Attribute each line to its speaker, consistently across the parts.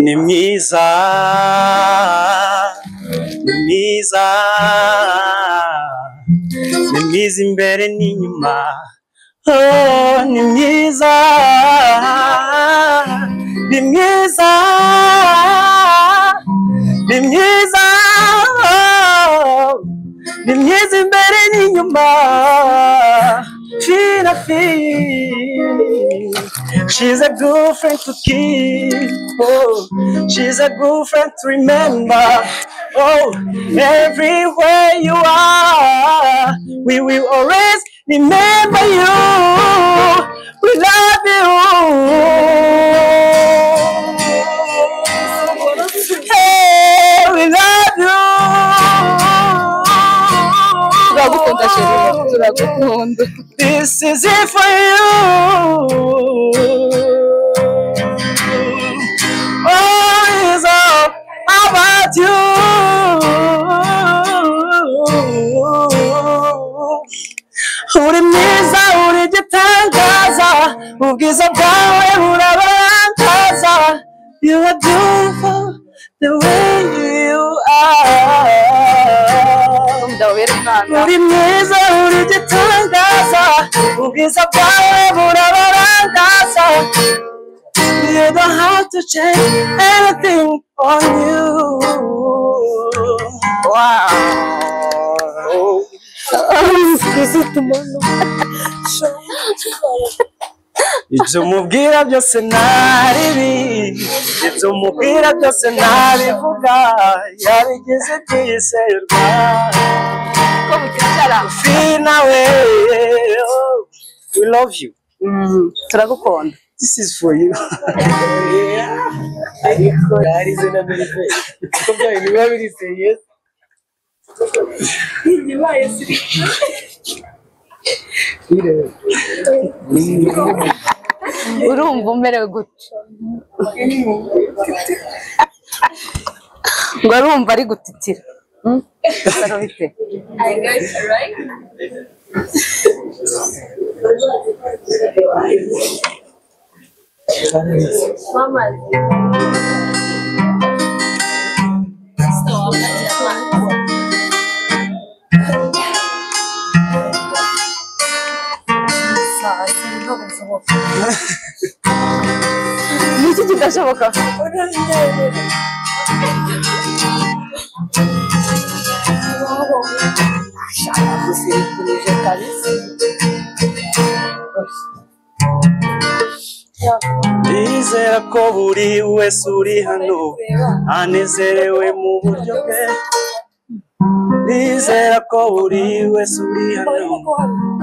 Speaker 1: ni mwiza imbere n'inyuma ni mwiza imbere n'inyuma she's a good friend to keep, oh, she's a good friend to remember, oh, everywhere you are, we will always remember you, we love you, hey, we love you. This is it for you. Oh, it's all about you. Uri mwiza, uri gitangaza, ubwiza bwawe burabarangaza. You are beautiful the way you are. Uri mwiza, uri gitangaza, ubwiza bwawe burabarangaza. You don't have to change anything on you. Wow. Ibyo mubwira byose naribi, ibyo mubwira byose narivuga, yarigeze kwizerwa. Fina we, we love you. Turagukunda. This is for you.
Speaker 2: Urumva umerewe gute? Ngo urumva ari gutitira. Sarobite.
Speaker 3: I guys right? Mama. Stop.
Speaker 2: Niki kidashoboka?
Speaker 1: Ndizera ko buri wese uri hano anezerewe mu buryo bwe. Ndizera ko buri wese uri hano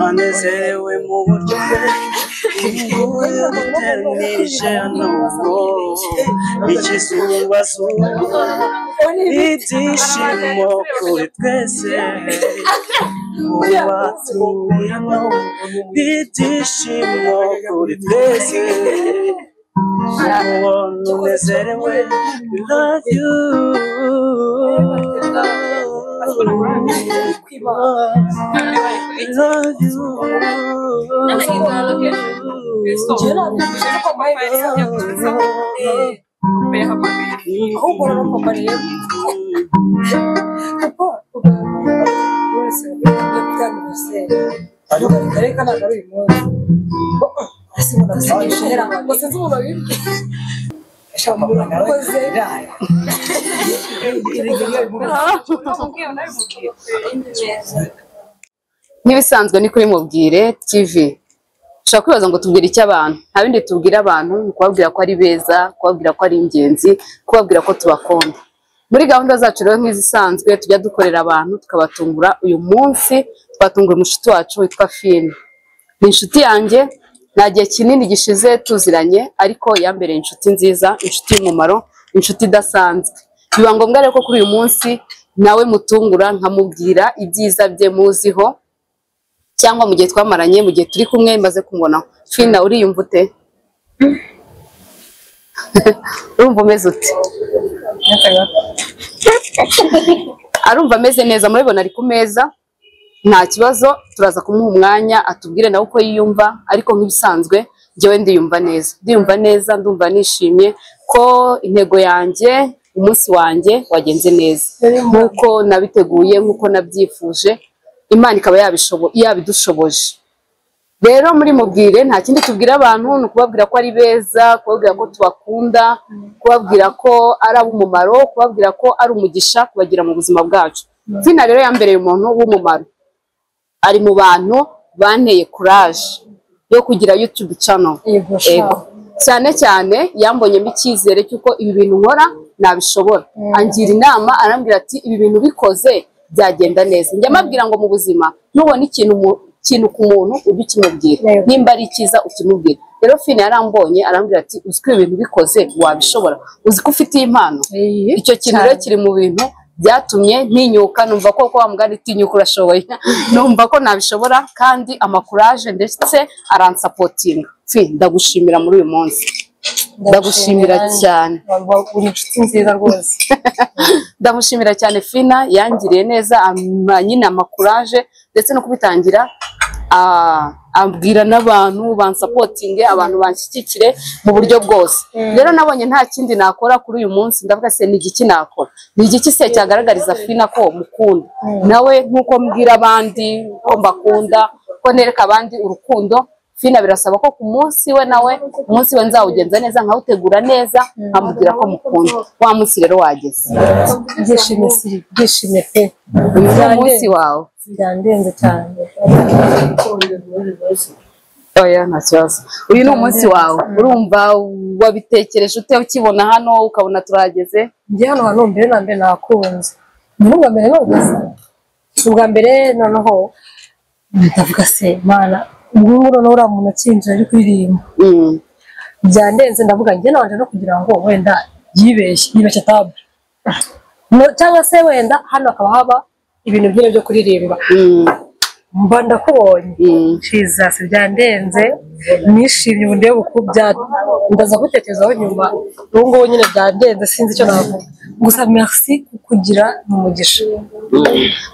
Speaker 1: anezerewe mu buryo bwe. Nguye guteranirije hano ikizubazuma ibyishimo kuri twese. Ubatuye hano ibyishimo kuri twese. Ubona unezerewe, we love you. I love you.
Speaker 2: N'ibisanzwe ni kuri Mubwire TV. Ushaka kwibaza ngo tubwire icyo abantu, nta bindi tubwira abantu, kubabwira ko ari beza, kubabwira ko ari ingenzi, kubabwira ko tubakunda. Muri gahunda zacu rero nk'izisanzwe tujya dukorera abantu tukabatungura. Uyu munsi twatunguye umushiti wacu witwa Fina. Ni inshuti yanjye, nta gihe kinini gishize tuziranye, ariko yambereye inshuti nziza, inshuti y'umumaro, inshuti idasanzwe. Biba ngombwa rero ko kuri uyu munsi nawe mutungura nkamubwira ibyiza bye muziho, cyangwa mu gihe twamaranye, mu gihe turi kumwe maze kumubona. Fina, uriyumva ute? Urumva umeze ute? Arumva ameze neza, murabibona ari ku meza, nta kibazo. Turaza kumuha umwanya atubwire nawe uko yiyumva, ariko nk'ibisanzwe njyewe ndiyumva neza ndumva nishimye ko intego yanjye umunsi wanjye wagenze neza nk'uko nabiteguye nk'uko nabyifuje Imana ikaba yabidushoboje rero muri mubwire nta kindi tubwira abantu ni ukubabwira ko ari beza kubabwira ko tubakunda kubabwira ko ari ab'umumaro kubabwira ko ari umugisha kubagira mu buzima bwacu Fina rero yambereye umuntu w'umumaro ari mu bantu banteye courage yo kugira YouTube channel cyane cyane yambonyemo icyizere cy'uko ibi bintu nkora nabishobora angira inama arambwira ati ibi bintu bikoze byagenda neza njya mabwira ngo mu buzima nubona ikintu ku muntu ujye ukimubwira nimba ari icyiza ukimubwira rero Fina yarambonye arambwira ati uziko ibintu bikoze wabishobora uziko ufite impano icyo kintu rero kiri mu bintu byatumye ntinyuka numva ko wa mugani tinyuka urashoboye numva ko nabishobora kandi amakuraje ndetse aransapotinga ndagushimira muri uyu munsi ndagushimira cyane
Speaker 4: uri inshuti nziza rwose
Speaker 2: ndamushimira cyane Fina yangiriye neza nyine amakuraje ndetse no kubitangira ambwira n'abantu bansapotinge abantu banshyigikire mu buryo bwose rero nabonye nta kindi nakora kuri uyu munsi ndavuga se ni igiki nakora ni igiki se cyagaragariza Fina ko mukunda nawe nk'uko mbwira abandi ko mbakunda ko nereka abandi urukundo Fina birasaba ko ku munsi we nawe umunsi we nzawugenza neza nkawutegura neza nkamubwira ko mukunda wa munsi rero wageze
Speaker 4: byishimye pe
Speaker 2: uyu munsi wawe
Speaker 4: byandenze cyane
Speaker 2: oya nta kibazo uyu ni umunsi wawe urumva wabitekereje ute ukibona hano ukabona turahageze
Speaker 4: njye hano hantu mbere na mbere nakunze n'ubwa mbere nogeze ubwa mbere noneho ndavuga se mana ngubu noneho uriya muntu akinjira ari kuririmba byandenze ndavuga njye nabanje no kugira ngo wenda yibeshye tabu cyangwa se wenda hano hakaba haba ibintu byinshi byo kuririmba mba ndakubonye Jesus byandenze nishimye ubundi bukubya ndaza gutekerezaho nyuma ubu ngubu nyine byandenze sinzi icyo navuga gusa merci kukugira umugisha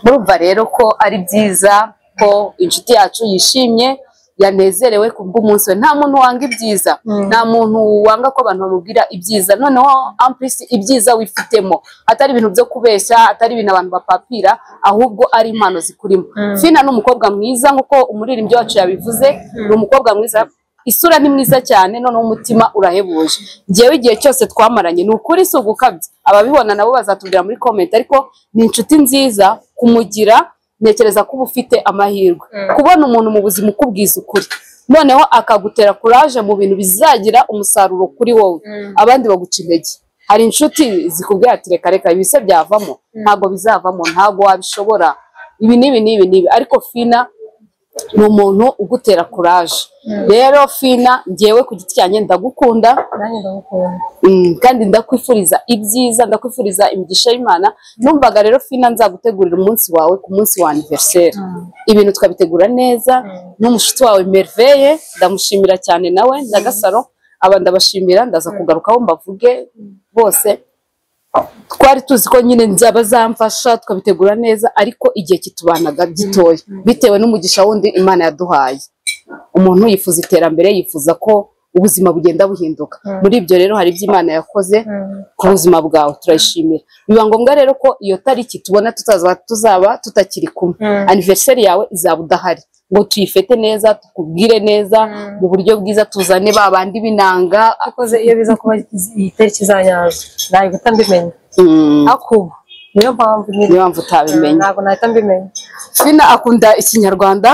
Speaker 2: murumva rero ko ari byiza ko inshuti yacu yishimye yanezerewe kubw'umunsi we nta muntu wanga ibyiza nta muntu wanga ko abantu bamubwira ibyiza noneho amplisi ibyiza wifitemo atari ibintu byo kubeshya atari ibintu abantu bapapira ahubwo ari impano zikurimo Fina ni umukobwa mwiza nk'uko umuririmbyi wacu yabivuze ni umukobwa mwiza isura ni mwiza cyane noneho umutima urahebuje njyewe igihe cyose twamaranye ni ukuri si ugukabye ababibona nabo bazatubwira muri comment ariko ni inshuti nziza kumugira ntekereza ko uba ufite amahirwe kubona umuntu mu buzima ukubwiza ukuri noneho akagutera courage mu bintu bizagira umusaruro kuri wowe abandi baguca intege hari inshuti zikubwira ati reka ibise byavamo ntago bizavamo ntago wabishobora ibi n'ibi ariko Fina ni umuntu ugutera courage rero Fina njyewe ku giti cyanjye ndagukunda kandi ndakwifuriza ibyiza ndakwifuriza imigisha y'Imana numvaga rero Fina nzagutegurira umunsi wawe ku munsi wa anniversaire ibintu twabitegura neza n'umushuti wawe Merveille ndamushimira cyane nawe ndagasaro ndabashimira ndaza kugarukaho mbavuge bose twari tuzi ko nyine bazamfasha tukabitegura neza ariko igihe kitubanaga gitoya bitewe n'umugisha wundi Imana yaduhaye umuntu yifuza iterambere yifuza ko ubuzima bugenda buhinduka muri ibyo rero hari ibyo Imana yakoze ku buzima bwawe turayishimira biba ngombwa rero ko iyo tariki tubona tuzaba tutakiri kumwe anniversaire yawe izaba udahari ngo tuyifete neza tukubwire neza mu buryo bwiza tuzane babandi binanga
Speaker 4: akoze iyo biza kuba iyi tariki zanyazo nayo gutambimenya akuba niyo mpamvu
Speaker 2: utabimenye
Speaker 4: ntabwo nahita mbimenya
Speaker 2: Fina akunda ikinyarwanda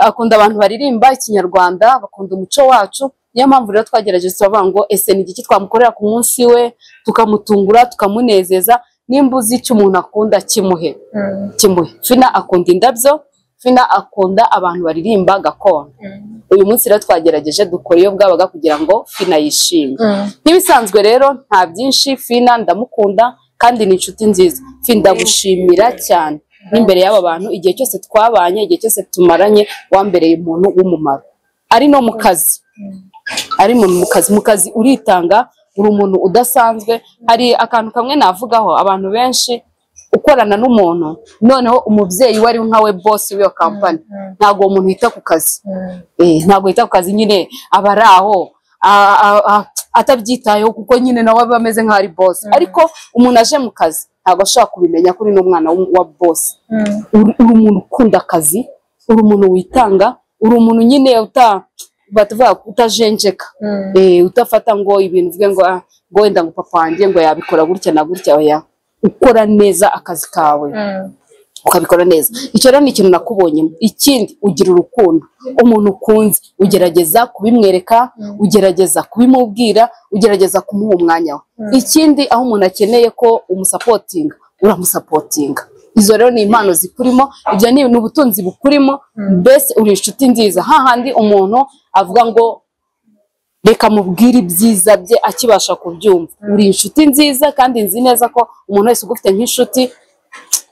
Speaker 2: akunda abantu baririmba ikinyarwanda bakunda umuco wacu niyo mpamvu rero twagerageje tubavuga ngo ese ni igiki twamukorera ku munsi we tukamutungura tukamunezeza nimba uzi icyo umuntu akunda kimuhe Fina akunda indabyo Fina akunda abantu baririmba gakondo uyu munsi rero twagerageje dukora iyo bwabaga kugira ngo Fina yishime ntibisanzwe rero nta byinshi Fina ndamukunda kandi ni inshuti nziza Fina ndagushimira cyane n'imbere y'aba bantu igihe cyose twabanye igihe cyose tumaranye wambereye umuntu w'umumaro ari no mu kazi ari mu kazi uritanga uri umuntu udasanzwe hari akantu kamwe navugaho abantu benshi ukorana n'umuntu noneho umubyeyi wari nkawe boss w'iyo company ntabwo uwo muntu yita ku kazi ntabwo yita ku kazi nyine aba ari aho atabyitayeho kuko nyine nawe aba ameze nk'aho ari boss ariko umuntu aje mu kazi ntabwo ashobora kubimenya kuri n'umwana wa boss uri umuntu ukunda akazi uri umuntu witanga uri umuntu nyine batuvuga utajenjeka utafata ngo ibintu uvuge ngo wenda ngo papa wanjye ngo yabikora gutya na gutya oya ukora neza akazi kawe ukabikora neza icyo rero ni ikintu nakubonyemo ikindi ugira urukundo umuntu ukunze ugerageza kubimwereka ugerageza kubimubwira ugerageza kumuha umwanya we ikindi aho umuntu akeneye ko umusapotinga uramusapotinga izo rero ni impano zikurimo ibyo ni ubutunzi bukurimo mbese uri inshuti nziza hahandi umuntu avuga ngo reka mubwire ibyiza bye akibasha kubyumva uri inshuti nziza kandi nzi neza ko umuntu wese ugufite nk'inshuti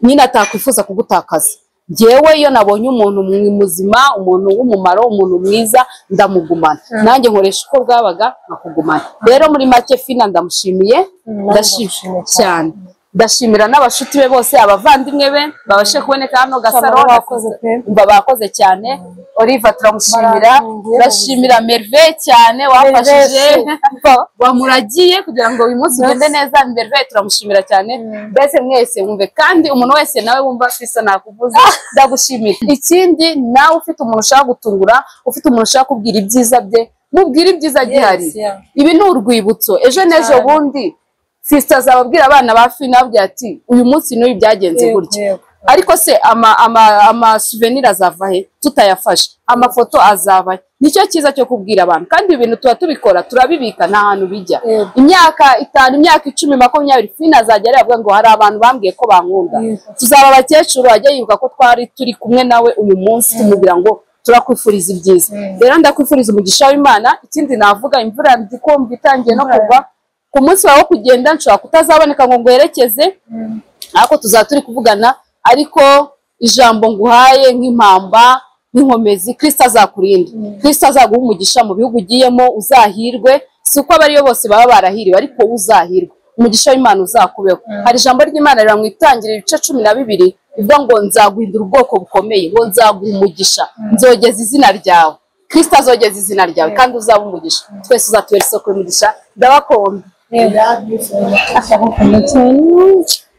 Speaker 2: nyine atakwifuza kugutakaza njyewe iyo nabonye umuntu muzima umuntu w'umumaro umuntu mwiza ndamugumana nanjye nkoresha uko bwabaga nkakugumana rero muri make Fina ndamushimiye ndashimye cyane ndashimira n'abashuti be bose abavandimwe be babashe kuboneka hano Gasaro bakoze cyane Oliva turamushimira ndashimira Merveille cyane wafashije wamuragiye kugira ngo uyu munsi ugende neza Merveille turamushimira cyane mbese mwese mwumve kandi umuntu wese nawe wumva Fisa nakuvuze ndagushimira ikindi nawe ufite umuntu ushaka gutungura ufite umuntu ushaka kubwira ibyiza bye mubwire ibyiza gihari ibi ni urwibutso ejo n'ejo bundi Fista azababwira abana ba Fina abwira ati uyu munsi n'uyu byagenze gutya ariko se ama souvenir azava he tutayafashe amafoto azava nicyo cyiza cyo kubwira abantu kandi ibintu tuba tubikora turabibika nta hantu bijya imyaka 5 imyaka 10 20 Fina azajya avuga ngo hari abantu bambwiye ko bankunda tuzaba abakecuru ajya yibuka ko twari turi kumwe nawe uyu munsi tumubwira ngo turakwifuriza ibyiza rero ndakwifuriza umugisha w'Imana ikindi navuga imvura ndikumva itangiye no kugwa ku munsi wawe kugenda nshobora kutazaboneka ngo ngwerekeze ariko tuzaba turi kuvugana ariko ijambo nguhaye nk'impamba n'inkomezi Kristo azakurinda Kristo azaguha umugisha mu bihugu ugiyemo uzahirwe si uko abariyo bose baba barahiriwe ariko uzahirwe umugisha w'Imana uzakubeho hari ijambo ry'Imana riramwitangira ibice 12 bivuga ngo nzaguhindura ubwoko bukomeye ngo nzaguha umugisha nzogeza izina ryawe Kristo azogeza izina ryawe kandi uzaba umugisha twese uzatubera isoko y'umugisha ndabakunda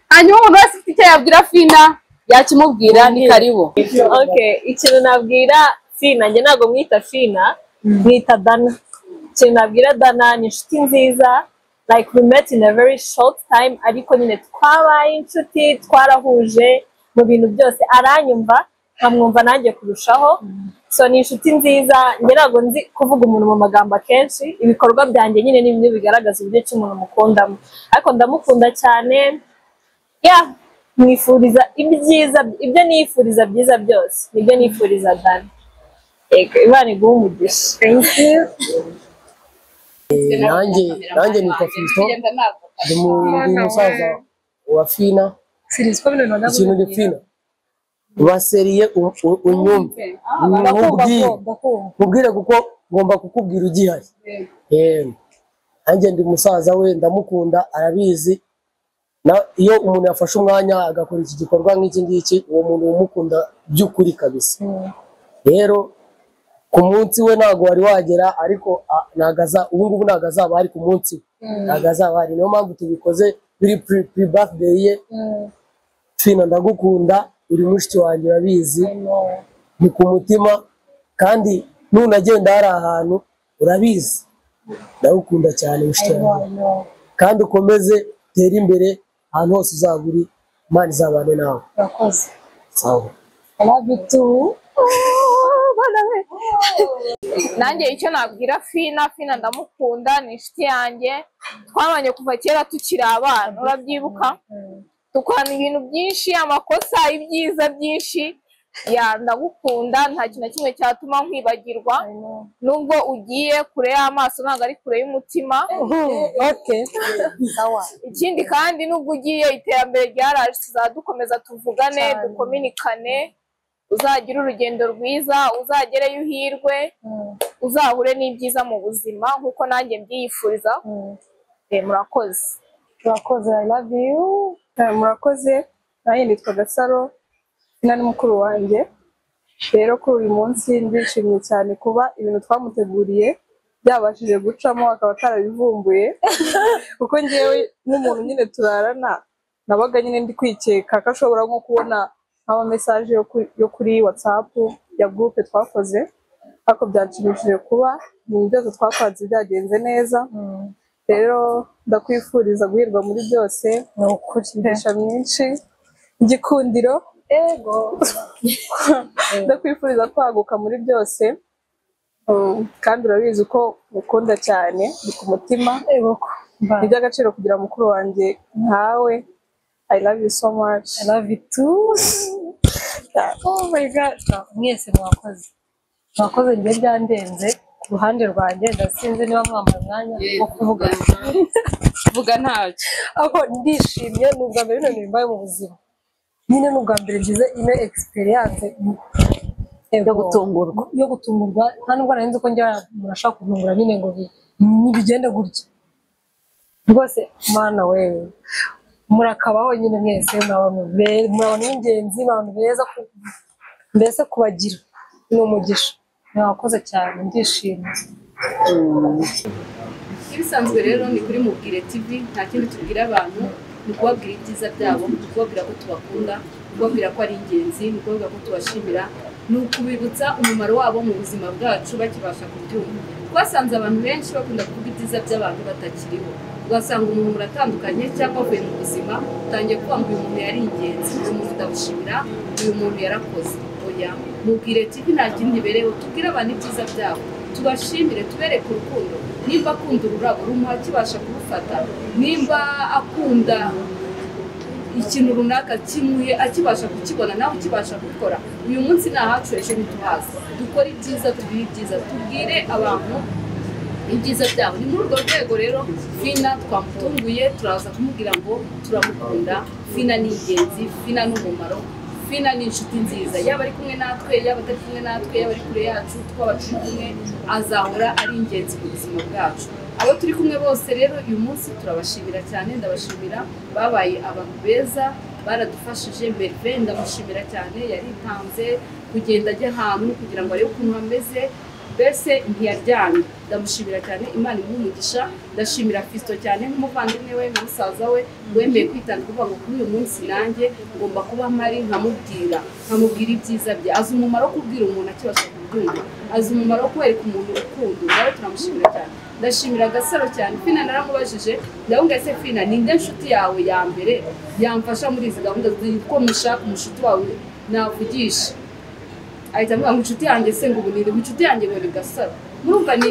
Speaker 2: hanyuma umuntu wese ufite icyo yabwira Fina yakimubwira ni karibu
Speaker 3: ikintu nabwira Fina njye ntabwo mwita Fina mwita Dana ikintu nabwira Dana ni inshuti nziza like we met in a very short time ariko nyine twabaye inshuti twarahuje mu bintu byose aranyumva nkamwumva nanjye kurushaho so ni inshuti nziza njye ntabwo nzi kuvuga umuntu mu magambo akenshi ibikorwa byanjye nyine ni bimwe bigaragaza uburyo ki umuntu mukundamo ariko ndamukunda cyane mwifuriza ibyiza ibyo nifuriza byiza byose nibyo nifuriza Dana Imana iguhe umugisha
Speaker 5: nanjye nitwa Fisto ndi umusaza wa Fina ikintu ni Fina baseriye unyumve mubwire kuko ngomba kukubwira ugihari nanjye ndi umusaza we ndamukunda arabizi iyo umuntu yafashe umwanya agakora iki gikorwa nk'iki ngiki uwo muntu umukunda by'ukuri kabisa rero ku munsi we ntago wari wagera ariko ubu ngubu ntago azaba ari ku munsi ntago azaba ari niyo mpamvu tubikoze biri pre birthday ye Fina ndagukunda uri mushiki wanjye urabizi ni ku mutima kandi nunagenda hari ahantu urabizi ndagukunda cyane mushiki wanjye kandi ukomeze tera imbere ahantu hose uzaba uri Imana izabane nawe
Speaker 4: urakoze
Speaker 5: sawa
Speaker 4: I love you too
Speaker 3: nanjye icyo nabwira Fina ndamukunda ni inshuti yanjye twabanye kuva kera tukiri abana urabyibuka dukorana ibintu byinshi amakosa ibyiza byinshi ndagukunda nta kintu na kimwe cyatuma nkwibagirwa nubwo ugiye kure y'amaso ntabwo ari kure y'umutima ikindi kandi nubwo ugiye iterambere ryaraje tuzadukomeza tuvugane dukominikane uzagira urugendo rwiza uzagereyo uhirwe uzahure n'ibyiza mu buzima nk'uko nanjye mbyiyifuriza murakoze
Speaker 4: I love you murakoze
Speaker 6: nanjye nitwa Gasaro Fina ni mukuru wanjye. Rero kuri uyu munsi ndishimye cyane kuba ibintu twamuteguriye byabashije gucamo akaba atarabivumbuye kuko ngewe nk'umuntu nyine turarana nabaga nyine ndi kwikeka ko ashobora nko kubona nk'ama message yo kuri WhatsApp ya groupe twakoze, ariko byanshimishije kuba ibintu byose twakoze byagenze neza. Rero ndakwifuriza guhirwa muri byose, ni ukuri ndesha myinshi igikundiro ego ndakwifuriza kwaguka muri byose, kandi urabizi ko mukunda cyane ni ku mutima, ni iby'agaciro kugira mukuru wanjye nkawe. I love you so much.
Speaker 4: I love you too. Oh my god. Mwese mwakoze njye byandenze ku ruhande rwanjye, ndasinze niba mwambaye umwanya wo kuvuga
Speaker 2: vuga ntacyo.
Speaker 4: aho ndishimye ni ubwa mbere bino bimbaye mu buzima, nyine ni ubwa mbere ngize ino experience yo gutungurwa nta nubwo nari nzi ko njya murashaka kuntungura nyine ngo bigende gutya rwose. Mana wewe murakabaho nyine mwese, murabona ingenzi, abantu beza, mbese kubagira ni umugisha. Mwakoze cyane ndishimye.
Speaker 2: Ibisanzwe rero ni kuri Mubwire TV, nta kindi tubwira abantu ni kubabwira ibyiza byabo, ni kubabwira ko tubakunda, ni kubabwira ko ari ingenzi, ni kubabwira ko tubashimira, ni ukubibutsa umumaro wabo mu buzima bwacu bakibasha kubyumva. Twasanze abantu benshi bakunda kuvuga ibyiza by'abantu batakiriho, ugasanga umuntu muratandukanye cyangwa avuye mu buzima utangiye kuvuga ngo uyu muntu yari ingenzi, uyu muntu ndamushimira, uyu muntu yarakoze. Oya, Mubwire TV nta kindi ibereho, tubwire abantu ibyiza byabo, tubashimire, tubereke urukundo. Nimba akunda ururabo rumuha akibasha kurufata, nimba akunda ikintu runaka kimuhe akibasha kukibona nawe ukibasha gukora. Uyu munsi ni ahacu, ejo ntituhazi. Dukore ibyiza, tubwire ibyiza, tubwire abantu ibyiza byabo. Ni muri urwo rwego rero Fina twamutunguye, turaza kumubwira ngo turamukunda. Fina ni ingenzi, Fina ni umumaro, Fina ni inshuti nziza, yaba ari kumwe natwe, yaba atari kumwe natwe, yaba ari kure yacu, twaba turi kumwe, azahora ari ingenzi mu buzima bwacu. Abo turi kumwe bose rero uyu munsi turabashimira cyane, ndabashimira, babaye abantu beza, baradufashije. Merve ndamushimira cyane, yaritanze kugenda ajya ahantu kugira ngo arebe ukuntu hameze, mbese ntiyaryamye. Ndamushimira cyane, Imana imuhe umugisha. Ndashimira Fisto cyane nk'umuvandimwe we, nka musaza we, wemeye kwitanga kuvuga ngo kuri uyu munsi nanjye ngomba kuba mpari nkamubwira ibyiza bye. Azi umumaro wo kubwira umuntu akibasha kubyumva, azi umumaro wo kwereka umuntu urukundo. Nawe turamushimira cyane. Ndashimira Gasaro cyane. Fina naramubajije, ndabona ese Fina ninde nshuti yawe ya mbere yamfasha muri izi gahunda ko mushaka umushuti wawe navugisha? Ahita avuga ngo inshuti yanjye se ngo ubunire inshuti yanjye ngo ni Gasaro. Murumva ni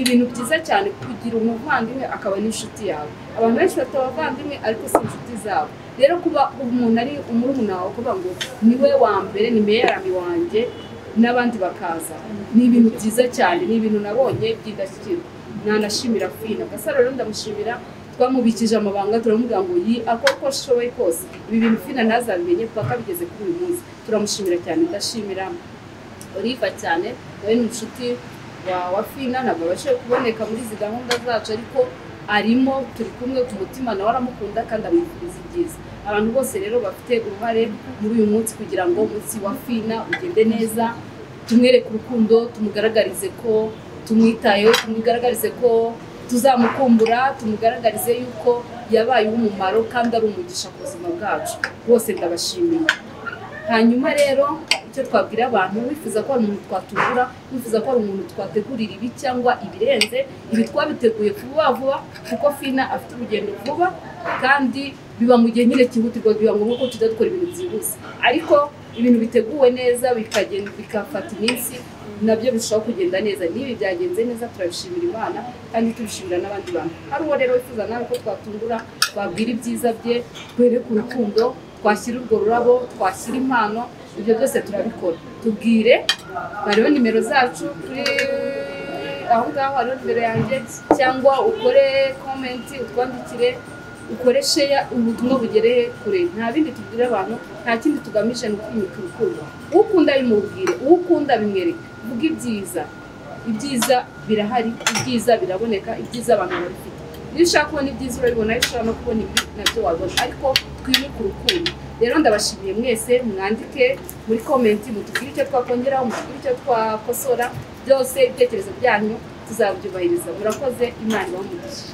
Speaker 2: ibintu byiza cyane kugira umuvandimwe akaba n'inshuti yawe. Abantu benshi bafite abavandimwe ariko si inshuti zabo. Rero kuba umuntu ari umurumuna wawe kuvuga ngo niwe wa mbere, ni meyarami wanjye, n'abandi bakaza, ni ibintu byiza cyane, ni ibintu nabonye by'indashyikirwa. Nanashimira Fina. Gasaro rero ndamushimira, twamubikije amabanga, turamubwira ngo akora uko ashoboye kose ibi bintu Fina ntazabimenye paka bigeze kuri uyu munsi. Turamushimira cyane. Ndashimira Oliva cyane, nawe ni inshuti wa Fina, ntabwo abashije kuboneka muri izi gahunda zacu ariko arimo, turi kumwe ku mutima, nawe aramukunda kandi amwifuriza ibyiza. Abantu bose rero bafite uruhare muri uyu munsi kugira ngo umunsi wa Fina ugende neza, tumwereke urukundo, tumugaragarize ko tumwitayeho, tumugaragarize ko tuzamukumbura, tumugaragarize yuko yabaye umumaro kandi ari umugisha ku buzima bwacu. Bose ndabashimiye. Hanyuma rero icyo twabwira abantu, wifuza ko ari umuntu twatungura, wifuza ko ari umuntu twategurira ibi cyangwa ibirenze ibi, twabiteguye vuba vuba kuko Fina afite urugendo vuba kandi biba mu gihe nyine cyihutirwa, biba ngombwa ko tujya dukora ibintu byihuse, ariko ibintu biteguwe neza bikafata iminsi nabyo bishobora kugenda neza. N'ibi byagenze neza turabishimira Imana kandi tubishimira n'abandi bantu. Hari uwo rero wifuza nawe ko twatungura, twabwira ibyiza bye, twereke urukundo, twashyira urwo rurabo, twashyira impano, ibyo byose turabikora. Tubwire, hariho nimero zacu kuri aho ngaho, hariho nimero yanjye, cyangwa ukore comment utwandikire, ukore share, ubutumwa bugereye kure. Nta bindi tubwira abantu, nta kindi tugamije no kwimika urukundo. Ukunda bimubwire, ukunda bimwereke, vuga ibyiza. Ibyiza birahari, ibyiza biraboneka, ibyiza abantu barifite. Iyo ushaka kubona ibyiza urabibona, iyo ushaka no kubona ibi nabyo wabona, ariko twimike urukundo. Rero ndabashimiye mwese, mwandike muri komenti mutubwire icyo twakongeraho, mutubwire icyo twakosora, byose ibitekerezo byanyu tuzabyubahiriza. Murakoze, Imana ibahe umugisha.